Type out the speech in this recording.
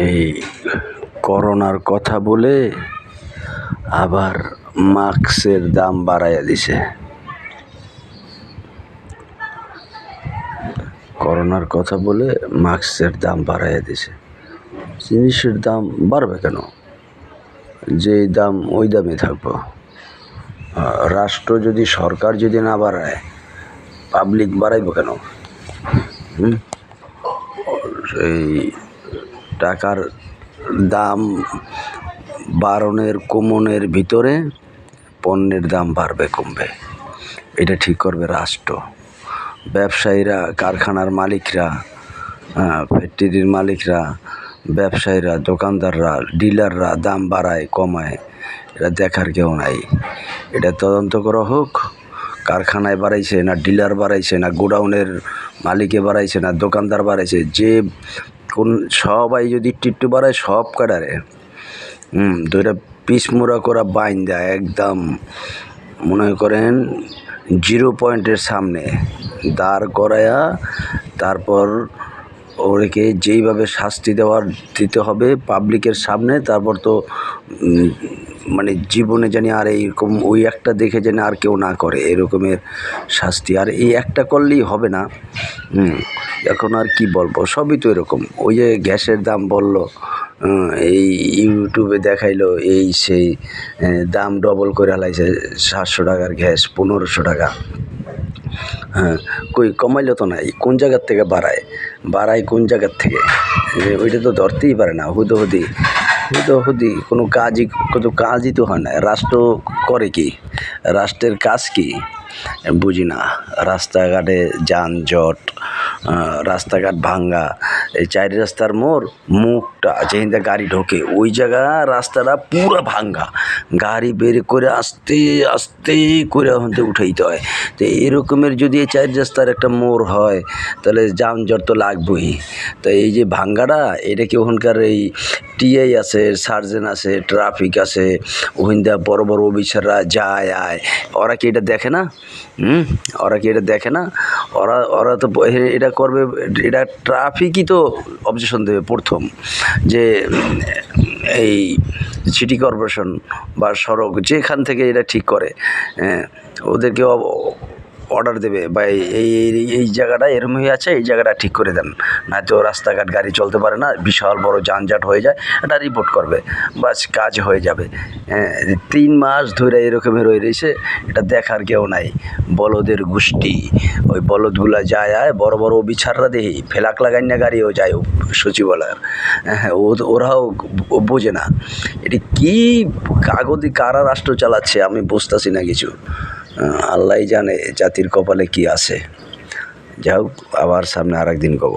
এই করোনার কথা বলে আবার মাস্কের দাম বাড়াইয়া দিছে। করোনার কথা বলে মাস্কের দাম বাড়াইয়া দিছে। জিনিসের দাম বাড়বে কেন? যে দাম ওই দামে থাকবো। রাষ্ট্র যদি, সরকার যদি না বাড়ায়, পাবলিক বাড়াইব কেন? এই টাকার দাম বাড়নের কমনের ভিতরে পণ্যের দাম বাড়বে কমবে, এটা ঠিক করবে রাষ্ট্র। ব্যবসায়ীরা, কারখানার মালিকরা, ফ্যাক্টরির মালিকরা, ব্যবসায়ীরা, দোকানদাররা, ডিলাররা দাম বাড়ায় কমায়, এটা দেখার কেউ নাই। এটা তদন্ত করা হোক, কারখানায় বাড়াইছে না ডিলার বাড়াইছে না গোডাউনের মালিকে বাড়াইছে না দোকানদার বাড়াইছে, যে কোন সবাই যদি একটু বাড়ায় সব কাটারে দুইটা পিসমোড়া করা বাইন দেয় একদম, মনে করেন 0 পয়েন্টের সামনে দাঁড় করায়া তারপর ওকে যেইভাবে শাস্তি দিতে হবে পাবলিকের সামনে, তারপর তো মানে জীবনে জানি আর এইরকম ওই একটা দেখে যেন আর কেউ না করে এরকমের শাস্তি। আর এই একটা করলেই হবে না। এখন আর কি বলবো, সবই তো এরকম। ওই যে গ্যাসের দাম বললো, এই ইউটিউবে দেখাইলো এই সেই দাম ডবল করে হালাইছে, 700 টাকার গ্যাস 1500 টাকা। কই কমাইলো তো নাই, কোন জায়গার থেকে বাড়ায় কোন জায়গার থেকে? ওইটা তো ধরতেই পারে না। হুদোহুদি কোনো কাজই তো হয় না। রাষ্ট্র করে কি? রাষ্ট্রের কাজ কি বুঝি না। রাস্তাঘাটে যানজট, রাস্তাঘাট ভাঙ্গা, এই 4 রাস্তার মোড় মুখটা যেখানে গাড়ি ঢোকে ওই জায়গা রাস্তাটা পুরো ভাঙ্গা, গাড়ি বের করে আস্তে আস্তে করে ওখানে উঠাইতে হয়। তো এরকমের যদি এই 4 রাস্তার একটা মোড় হয় তাহলে যানজট তো লাগবেই। তো এই যে ভাঙ্গাটা, এটা কি ওখানকার এই টিআই আছে, সার্জেন্ট আছে, ট্রাফিক আছে, ওখানটা বড় বড় অফিসাররা যায় আয়, ওরা কি এটা দেখে না? ওরা কি এটা দেখে না? ওরা তো এটা করবে। এটা ট্রাফিকই তো অবজেকশন দেবে প্রথম, যে এই সিটি কর্পোরেশন বা সড়ক যেখান থেকে এটা ঠিক করে ওদেরকে অর্ডার দেবে, বা এই জায়গাটা এরম হয়ে আছে, এই জায়গাটা ঠিক করে দেন, না তো রাস্তাঘাট গাড়ি চলতে পারে না, বিশাল বড় যানজট হয়ে যায়, এটা রিপোর্ট করবে, বাস কাজ হয়ে যাবে। 3 মাস ধরে এরকমই রয়েছে, এটা দেখার কেউ নাই। বলদের গোষ্ঠী, ওই বলদগুলা যায় বড় বড় বিচাররা দেখি ফেলাক লাগাই না গাড়িও যায় সচিবালয়ের। ওরাও বোঝে না এটি কি কাগজে কারা রাষ্ট্র চালাচ্ছে, আমি বুঝতেছি না কিছু। আল্লাহ জানে জাতির কপালে কি আছে। যাই হোক, আবার সামনে আর একদিন কব।